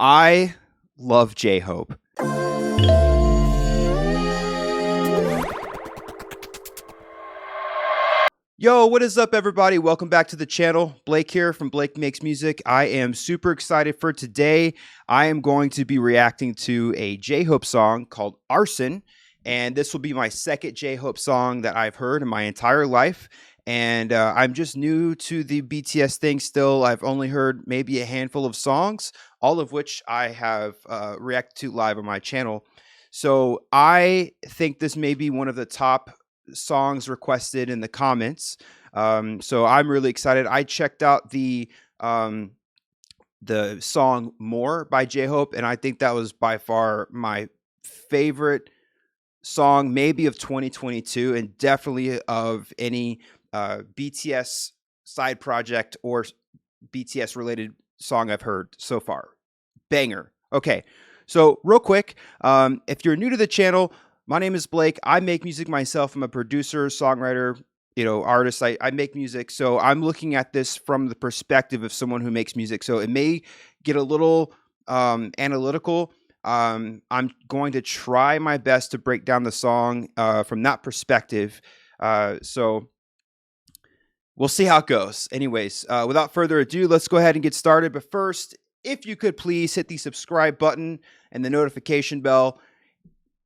I love J-Hope. Yo, what is up, everybody? Welcome back to the channel. Blake here from Blake Makes Music. I am super excited for today. I am going to be reacting to a J-Hope song called Arson, and this will be my second J-Hope song that I've heard in my entire life. And I'm just new to the BTS thing still. I've only heard maybe a handful of songs, all of which I have reacted to live on my channel. So I think this may be one of the top songs requested in the comments. So I'm really excited. I checked out the song More by J-Hope, and I think that was by far my favorite song, maybe of 2022, and definitely of any BTS side project or BTS related song I've heard so far. Banger. Okay, so real quick, if you're new to the channel, my name is Blake. I make music myself. I'm a producer, songwriter, artist. I make music. So I'm looking at this from the perspective of someone who makes music. So it may get a little analytical. I'm going to try my best to break down the song from that perspective. So we'll see how it goes. Anyways, without further ado, let's go ahead and get started. But first, if you could please hit the subscribe button and the notification bell.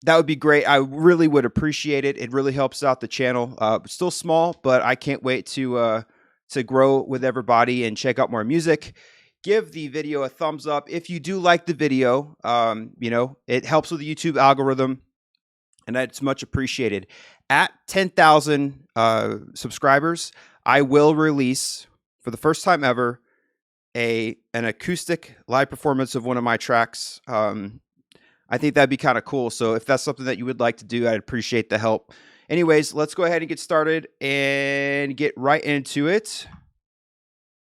That would be great. I really would appreciate it. It really helps out the channel. Still small, but I can't wait to grow with everybody and check out more music. Give the video a thumbs up if you do like the video. It helps with the YouTube algorithm, and that's much appreciated. At 10,000 subscribers, I will release, for the first time ever, an acoustic live performance of one of my tracks. I think that'd be kind of cool. So if that's something that you would like to do, I'd appreciate the help. Anyways, let's go ahead and get started and get right into it.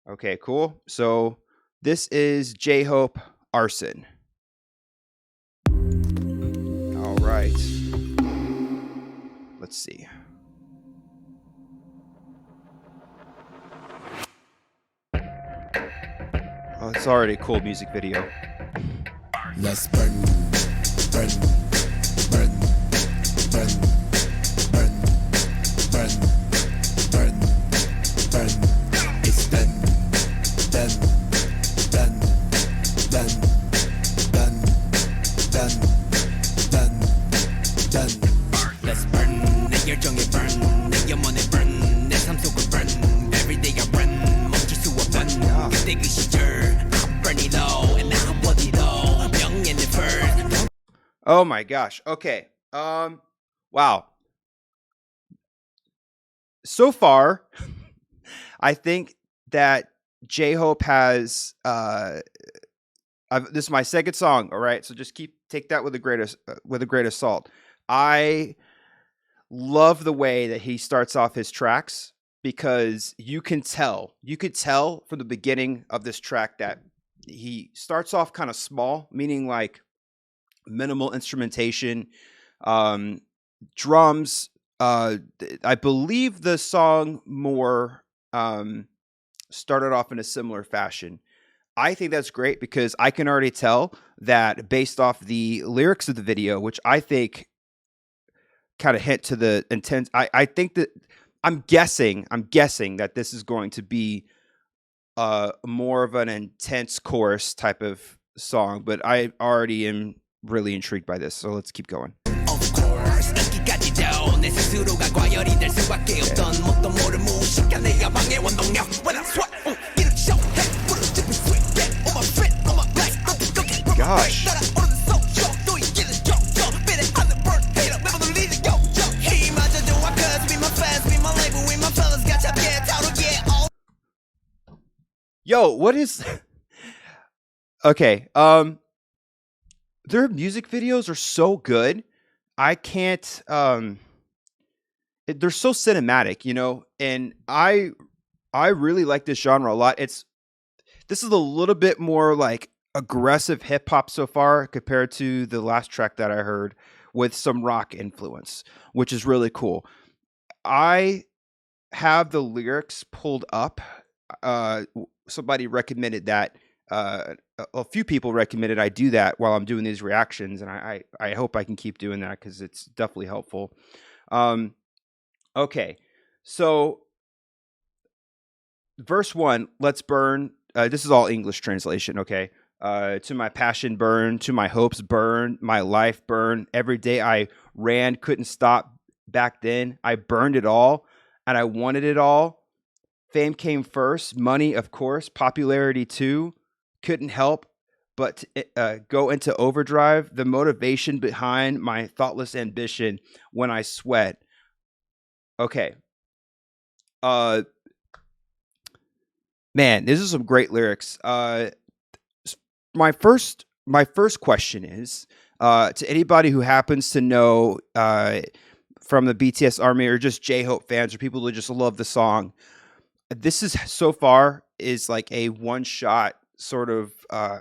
Okay, cool. So this is J-Hope Arson. All right. Let's see. Oh, it's already a cool music video. Let's burn, burn, burn, burn, burn, burn, burn, burn. It's done, done, done, done, done, done, done, done. Let's burn. 내 열정에 burn. 내 영혼에 burn. 내 삶 속을 burn. Every day I run. 멈출 수 없던 그때 그 시절. I'm burning low and I want it all. Oh my gosh. Okay. Wow. So far, I think that J-Hope has this is my second song, all right? So just take that with a grain of salt. I love the way that he starts off his tracks, because you could tell from the beginning of this track that he starts off kind of small, meaning like minimal instrumentation, drums. I believe the song More started off in a similar fashion. I think that's great because I can already tell that based off the lyrics of the video, which I think kind of hint to the intent. I think that I'm guessing that this is going to be more of an intense chorus type of song, but I already am really intrigued by this, so let's keep going. Of course, 내 스스로가 과열이 될 수밖에 없던 뭣도 모를 무식한 내 야방의 원동력. When I sweat, get a show, hey, put a different sweat, get on my fit, on my black, gosh. Yo, what is okay? Their music videos are so good. I can't they're so cinematic, and I really like this genre a lot. This is a little bit more like aggressive hip hop so far compared to the last track that I heard, with some rock influence, which is really cool. I have the lyrics pulled up. Somebody recommended that a few people recommended I do that while I'm doing these reactions, and I hope I can keep doing that because it's definitely helpful. Um, okay, so verse 1, let's burn. This is all English translation, okay? To my passion burn, to my hopes burn, my life burn. Every day I ran, couldn't stop back then. I burned it all, and I wanted it all. Fame came first, money, of course, popularity too. Couldn't help but go into overdrive. The motivation behind my thoughtless ambition when I sweat. Okay. Uh, Man, this is some great lyrics. My first question is to anybody who happens to know from the BTS army or just J-Hope fans or people who just love the song. This is so far is like a one shot sort of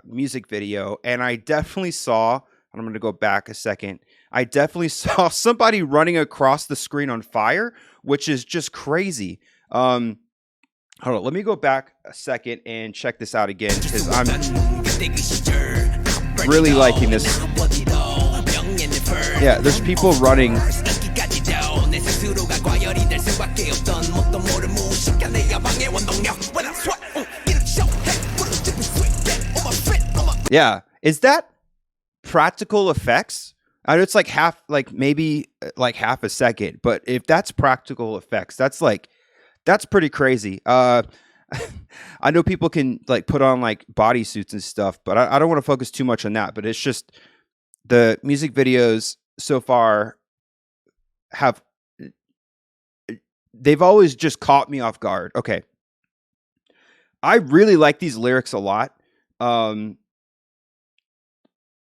music video, and I definitely saw. I'm going to go back a second. I definitely saw somebody running across the screen on fire, which is just crazy. Hold on, let me go back a second and check this out again because I'm really liking this. Yeah, there's people running. Yeah, is that practical effects? I know it's like half, like maybe like half a second, but if that's practical effects, that's pretty crazy. I know people can like put on like bodysuits and stuff, but I don't want to focus too much on that. But it's just the music videos so far have they've always just caught me off guard. Okay, I really like these lyrics a lot.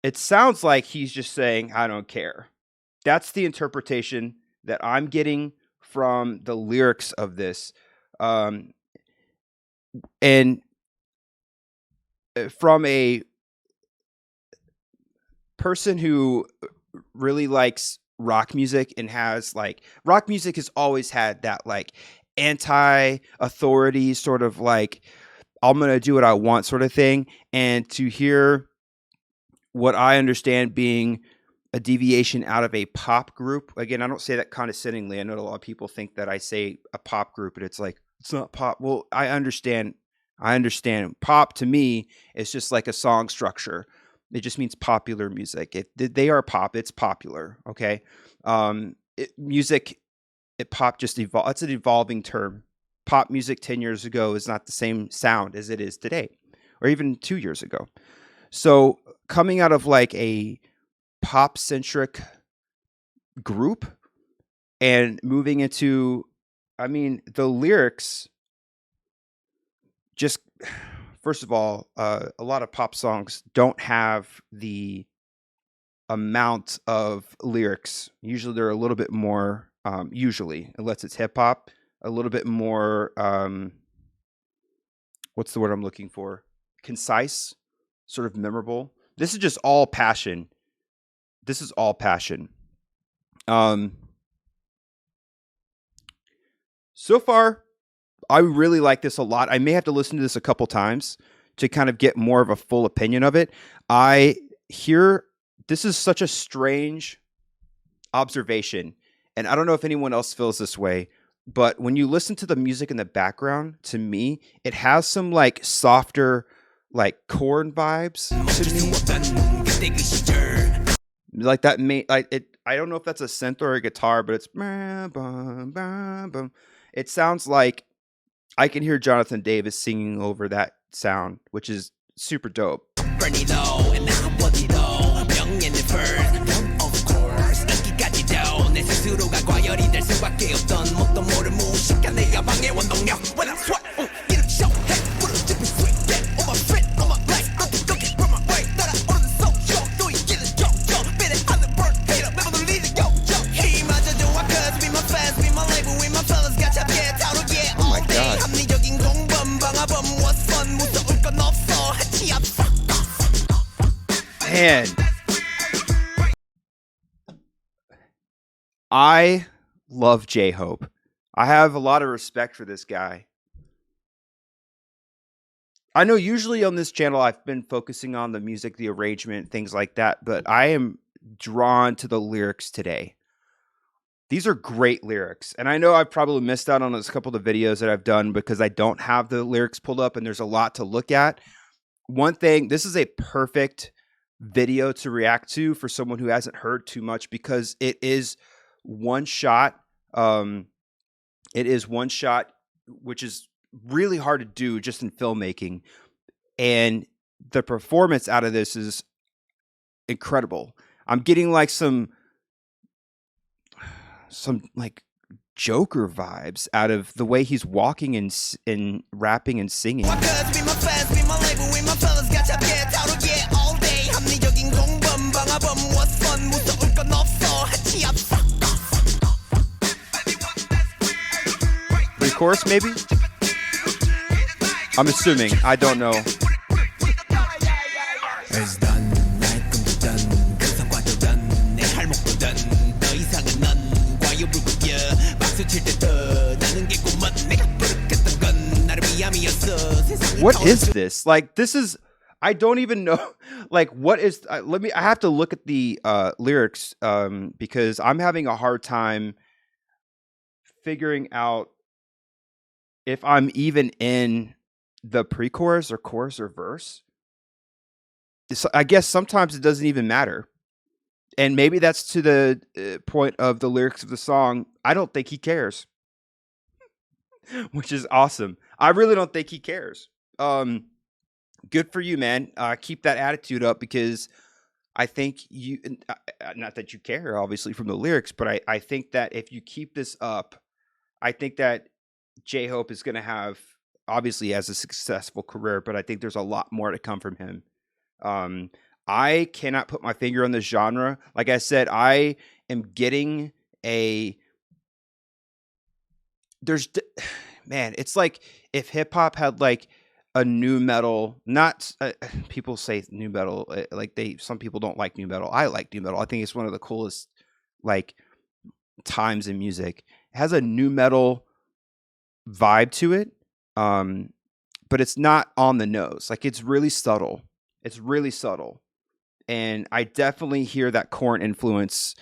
It sounds like he's just saying, "I don't care." That's the interpretation that I'm getting from the lyrics of this. And from a person who really likes rock music and has like rock music has always had that like anti-authority sort of like I'm going to do what I want sort of thing, and to hear what I understand being a deviation out of a pop group. Again, I don't say that condescendingly. I know a lot of people think that I say a pop group, and it's like it's not pop. Well, I understand. Pop to me is just like a song structure. It just means popular music. They are pop. It's popular. Okay. Music, pop just evolve. It's an evolving term. Pop music 10 years ago is not the same sound as it is today, or even 2 years ago. So coming out of like a pop centric group and moving into, I mean, the lyrics just, first of all, a lot of pop songs don't have the amount of lyrics. Usually they're a little bit more, usually, unless it's hip hop, a little bit more, what's the word I'm looking for? Concise, sort of memorable. This is just all passion. This is all passion. So far, I really like this a lot. I may have to listen to this a couple times to kind of get more of a full opinion of it. I hear this is such a strange observation, and I don't know if anyone else feels this way, but when you listen to the music in the background, to me, it has some like softer, like corn vibes to me. Like that like it. I don't know if that's a synth or a guitar, but it's it sounds like I can hear Jonathan Davis singing over that sound, which is super dope. Man, I love J-Hope. I have a lot of respect for this guy. I know usually on this channel I've been focusing on the music, the arrangement, things like that, but I am drawn to the lyrics today. These are great lyrics. And I know I've probably missed out on a couple of the videos that I've done because I don't have the lyrics pulled up and there's a lot to look at. One thing, this is a perfect video to react to for someone who hasn't heard too much because it is one shot. It is one shot, which is really hard to do just in filmmaking. And the performance out of this is incredible. I'm getting like some like Joker vibes out of the way he's walking and rapping and singing. Pre-chorus maybe? I'm assuming. I don't know. What is this? Like, this is, I don't even know. Like, what is, I have to look at the lyrics because I'm having a hard time figuring out if I'm even in the pre-chorus or chorus or verse. I guess sometimes it doesn't even matter. And maybe that's to the point of the lyrics of the song. I don't think he cares, which is awesome. I really don't think he cares. Good for you, man. Keep that attitude up because I think you, not that you care, obviously, from the lyrics, but I think that if you keep this up, I think that JHope is going to have, obviously, has a successful career, but I think there's a lot more to come from him. I cannot put my finger on the genre. Like I said, I am getting man, it's like if hip hop had like a new metal, not people say new metal, like some people don't like new metal. I like new metal. I think it's one of the coolest like times in music. It has a new metal vibe to it. But it's not on the nose. Like it's really subtle. It's really subtle. And I definitely hear that Korn influence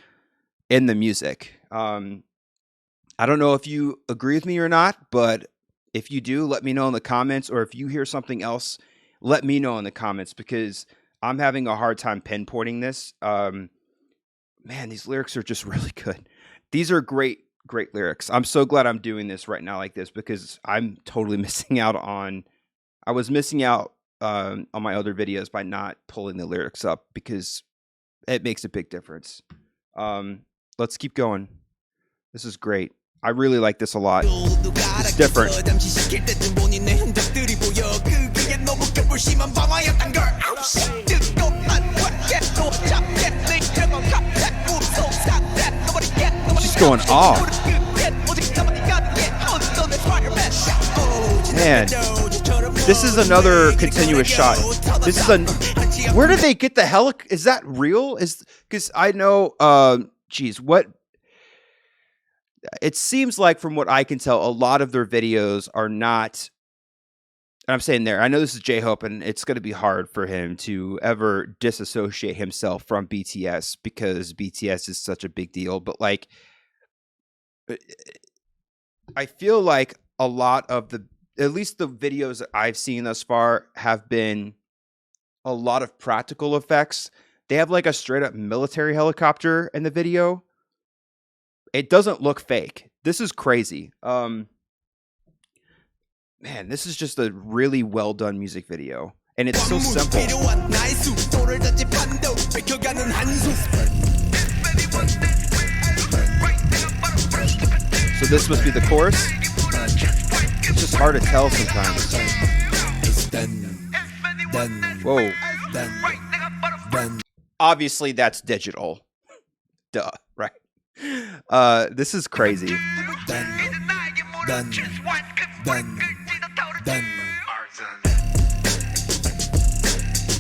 in the music. I don't know if you agree with me or not, but if you do, let me know in the comments. Or if you hear something else, let me know in the comments because I'm having a hard time pinpointing this. Man, these lyrics are just really good. These are great lyrics. I'm so glad I'm doing this right now like this because I'm totally missing out on. I was missing out on my other videos by not pulling the lyrics up because it makes a big difference. Let's keep going. This is great. I really like this a lot. It's different. She's going off. Man, this is another continuous shot. This is where did they get the is that real? Because I know, geez, what? It seems like from what I can tell, a lot of their videos are not, and I'm saying there, I know this is JHope and it's going to be hard for him to ever disassociate himself from BTS because BTS is such a big deal. But like, I feel like a lot of at least the videos that I've seen thus far have been a lot of practical effects. They have like a straight up military helicopter in the video. It doesn't look fake. This is crazy. Man, this is just a really well done music video. And it's so simple. So this must be the chorus? It's just hard to tell sometimes. Whoa. Obviously that's digital. Duh, right? This is crazy.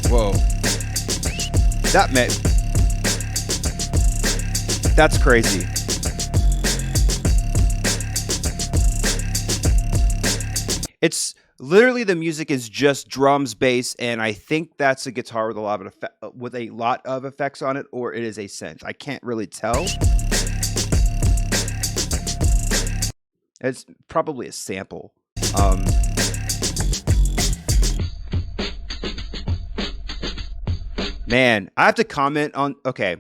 Whoa. That's crazy. It's Literally, the music is just drums, bass, and I think that's a guitar with a lot of effects on it, or it is a synth. I can't really tell. It's probably a sample. Man, I have to comment on. Okay,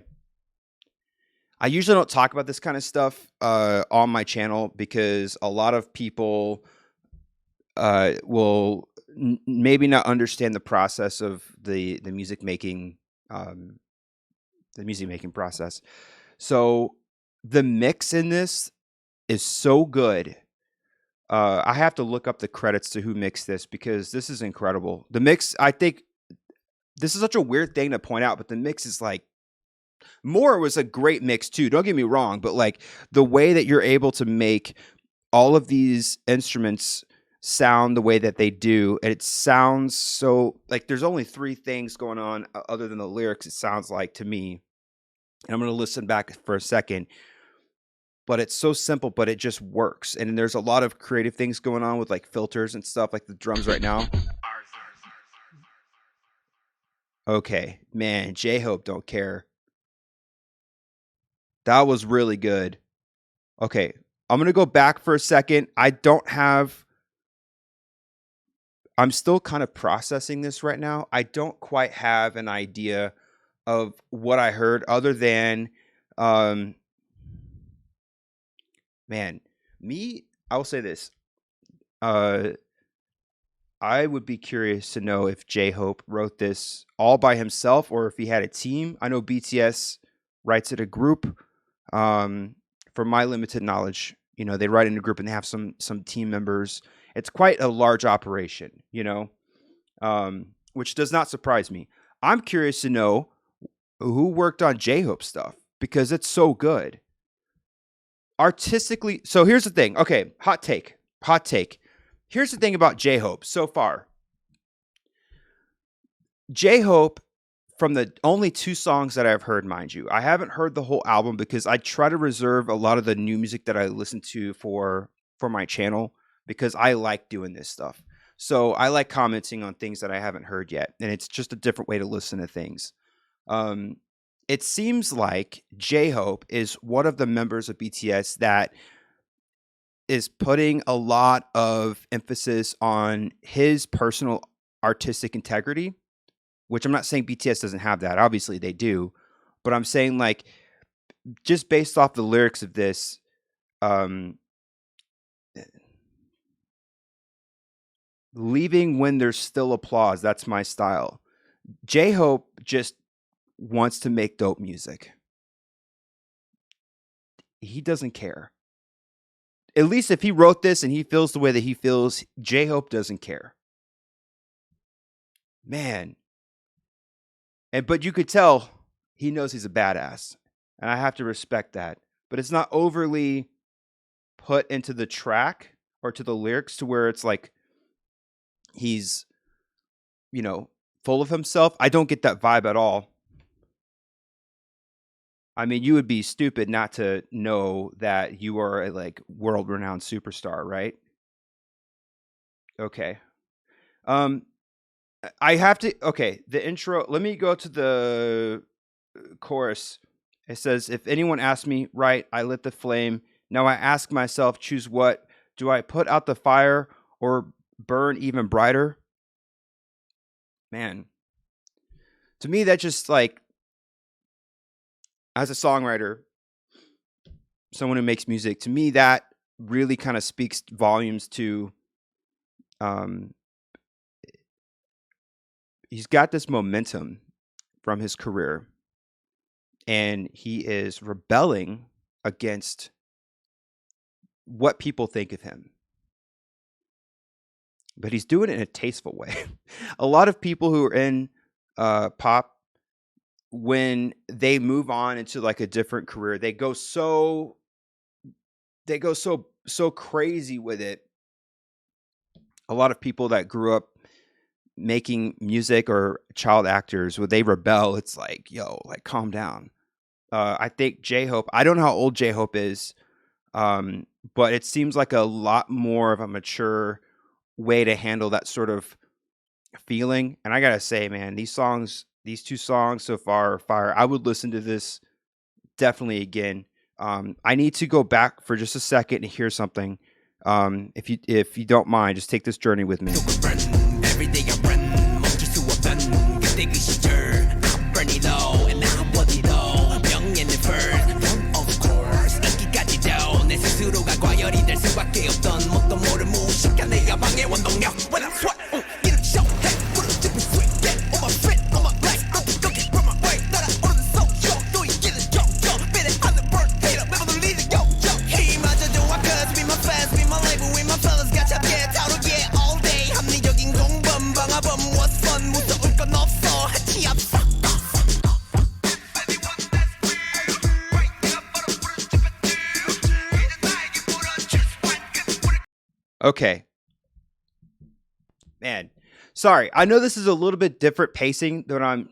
I usually don't talk about this kind of stuff on my channel because a lot of people will maybe not understand the process of um, the music making process. So the mix in this is so good. I have to look up the credits to who mixed this because this is incredible. The mix, I think, this is such a weird thing to point out, but the mix is like Moore was a great mix too. Don't get me wrong, but like the way that you're able to make all of these instruments sound the way that they do, and it sounds so like there's only three things going on other than the lyrics. It sounds like to me, and I'm going to listen back for a second. But it's so simple, but it just works. And there's a lot of creative things going on with like filters and stuff, like the drums right now. Okay, man, JHope don't care. That was really good. Okay, I'm going to go back for a second. I'm still kind of processing this right now. I don't quite have an idea of what I heard other than, um, man, I will say this. I would be curious to know if JHope wrote this all by himself or if he had a team. I know BTS writes it a group. From my limited knowledge, they write in a group and they have some team members. It's quite a large operation, which does not surprise me. I'm curious to know who worked on JHope stuff because it's so good. Artistically, so here's the thing. Okay, hot take. Here's the thing about JHope so far. JHope, from the only two songs that I've heard, mind you, I haven't heard the whole album because I try to reserve a lot of the new music that I listen to for my channel because I like doing this stuff. So I like commenting on things that I haven't heard yet, and it's just a different way to listen to things. It seems like JHope is one of the members of BTS that is putting a lot of emphasis on his personal artistic integrity, which I'm not saying BTS doesn't have that. Obviously they do. But I'm saying like just based off the lyrics of this, leaving when there's still applause, that's my style. JHope just wants to make dope music. He doesn't care. At least if he wrote this and he feels the way that he feels, JHope doesn't care. Man. But you could tell he knows he's a badass. And I have to respect that. But it's not overly put into the track or to the lyrics to where it's like he's, full of himself. I don't get that vibe at all. I mean, you would be stupid not to know that you are a like world-renowned superstar, right? Okay. I have to. Okay, the intro. Let me go to the chorus. It says, "If anyone asks me, right, I lit the flame. Now I ask myself, choose what? Do I put out the fire or burn even brighter?" Man, to me, that just like, as a songwriter, someone who makes music, to me, that really kind of speaks volumes to, he's got this momentum from his career and he is rebelling against what people think of him. But he's doing it in a tasteful way. A lot of people who are in pop, when they move on into like a different career, they go so crazy with it. A lot of people that grew up making music or child actors, when they rebel, it's like, yo, like calm down. I think JHope, I don't know how old JHope is, but it seems like a lot more of a mature way to handle that sort of feeling. And I gotta say, man, these two songs so far are fire. I would listen to this definitely again. I need to go back for just a second and hear something. If you don't mind, just take this journey with me. Every day I run 멈출 수 없던 그때 그 시절 I'm burning low and now I'm body low 명예는 burn of course 인기까지도 내 스스로가 과열이 될 수밖에 없던 뭣도 모를 무식한 내가 방해 원동력 When I sweat 이렇게 show해 무릎 짚은 sweet get on my feet on my legs nothing cooking from my way 날아오르는 social 또 이기는 yo beat it on the bird hater never the leader yo 힘마저 좋아 cause be my fans be my label with my fellas 같이 함께 타오르게 all day 합리적인 공범 방화범 what's fun 무서울 건 없어 하치 앞서 Okay. Man, sorry. I know this is a little bit different pacing than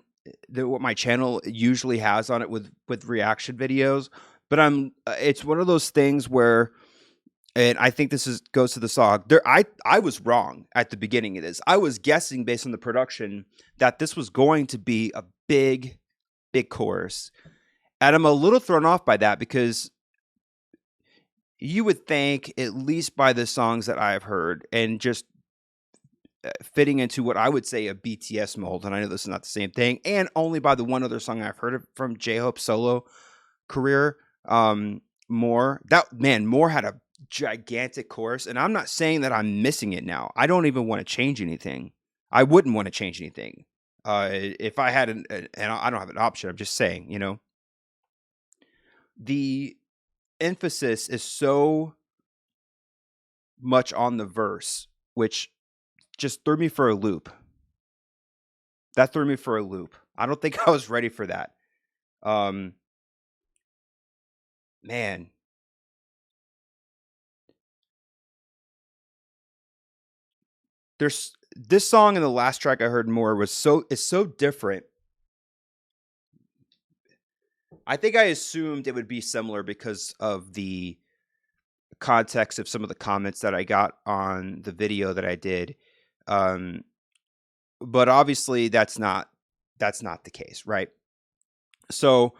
what my channel usually has on it with reaction videos, but it's one of those things where, and I think goes to the song. I was wrong at the beginning of this. I was guessing based on the production that this was going to be a big chorus, and I'm a little thrown off by that because you would think, at least by the songs that I've heard, and just fitting into what I would say a BTS mold, and I know this is not the same thing, and only by the one other song I've heard from J-Hope's solo career, More. More had a gigantic chorus, and I'm not saying that I'm missing it now. I don't even want to change anything. I wouldn't want to change anything. If I had and I don't have an option, I'm just saying, the emphasis is so much on the verse, which just threw me for a loop. That threw me for a loop. I don't think I was ready for that. Man. There's this song and the last track I heard More is so different. I think I assumed it would be similar because of the context of some of the comments that I got on the video that I did. But obviously that's not the case, right? So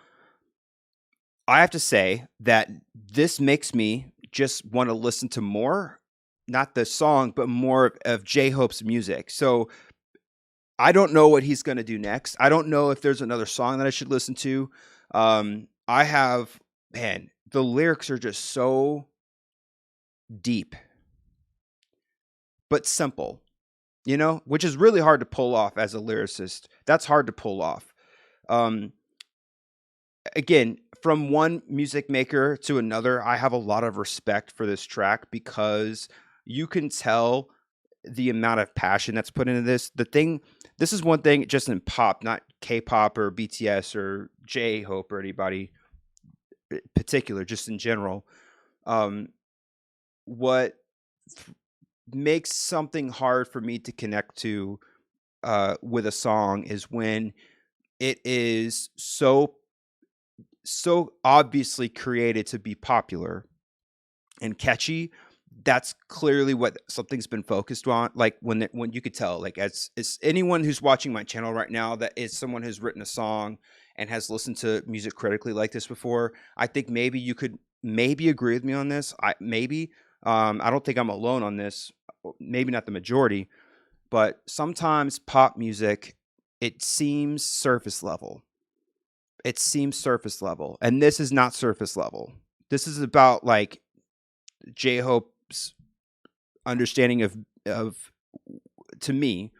I have to say that this makes me just want to listen to more, not the song, but more of J-Hope's music. So I don't know what he's going to do next. I don't know if there's another song that I should listen to. The lyrics are just so deep, but simple, which is really hard to pull off as a lyricist. That's hard to pull off. Again, from one music maker to another, I have a lot of respect for this track because you can tell the amount of passion that's put into this. This is one thing just in pop, not K-pop or BTS or J-Hope or anybody in particular, just in general. What makes something hard for me to connect to with a song is when it is so obviously created to be popular and catchy. That's clearly what something's been focused on. Like when you could tell, like as anyone who's watching my channel right now, that is someone who's written a song and has listened to music critically like this before. I think maybe you could agree with me on this. I don't think I'm alone on this. Maybe not the majority, but sometimes pop music, it seems surface level. And this is not surface level. This is about like J-Hope's understanding of to me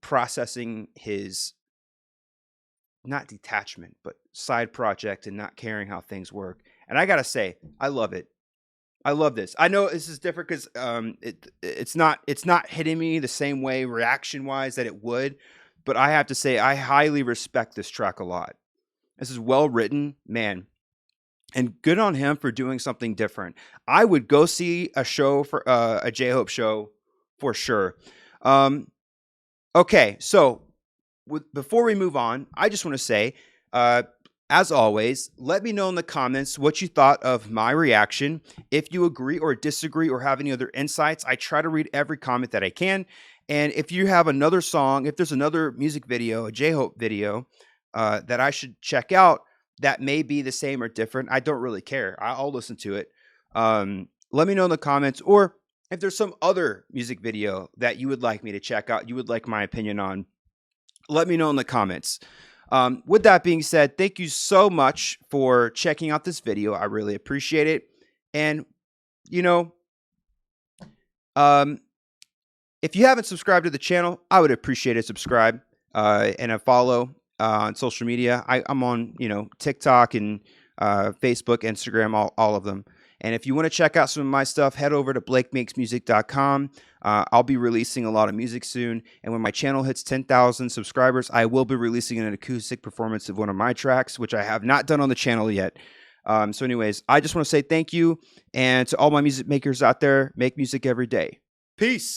processing his not detachment but side project and not caring how things work. And I gotta say, I love it. I love this. I know this is different because it's not hitting me the same way reaction wise that it would, but I have to say I highly respect this track a lot. This is well written, man. And good on him for doing something different. I would go see a show for a J-Hope show for sure. Okay, so before we move on, I just want to say As always, let me know in the comments what you thought of my reaction. If you agree or disagree or have any other insights, I try to read every comment that I can. And if you have another song, if there's another music video, a JHope video that I should check out that may be the same or different, I don't really care. I'll listen to it. Let me know in the comments, or if there's some other music video that you would like me to check out, you would like my opinion on, let me know in the comments. With that being said, thank you so much for checking out this video. I really appreciate it. And, you know, if you haven't subscribed to the channel, I would appreciate a subscribe and a follow on social media. I'm on, TikTok and Facebook, Instagram, all of them. And if you want to check out some of my stuff, head over to blakemakesmusic.com. I'll be releasing a lot of music soon. And when my channel hits 10,000 subscribers, I will be releasing an acoustic performance of one of my tracks, which I have not done on the channel yet. So anyways, I just want to say thank you. And to all my music makers out there, make music every day. Peace.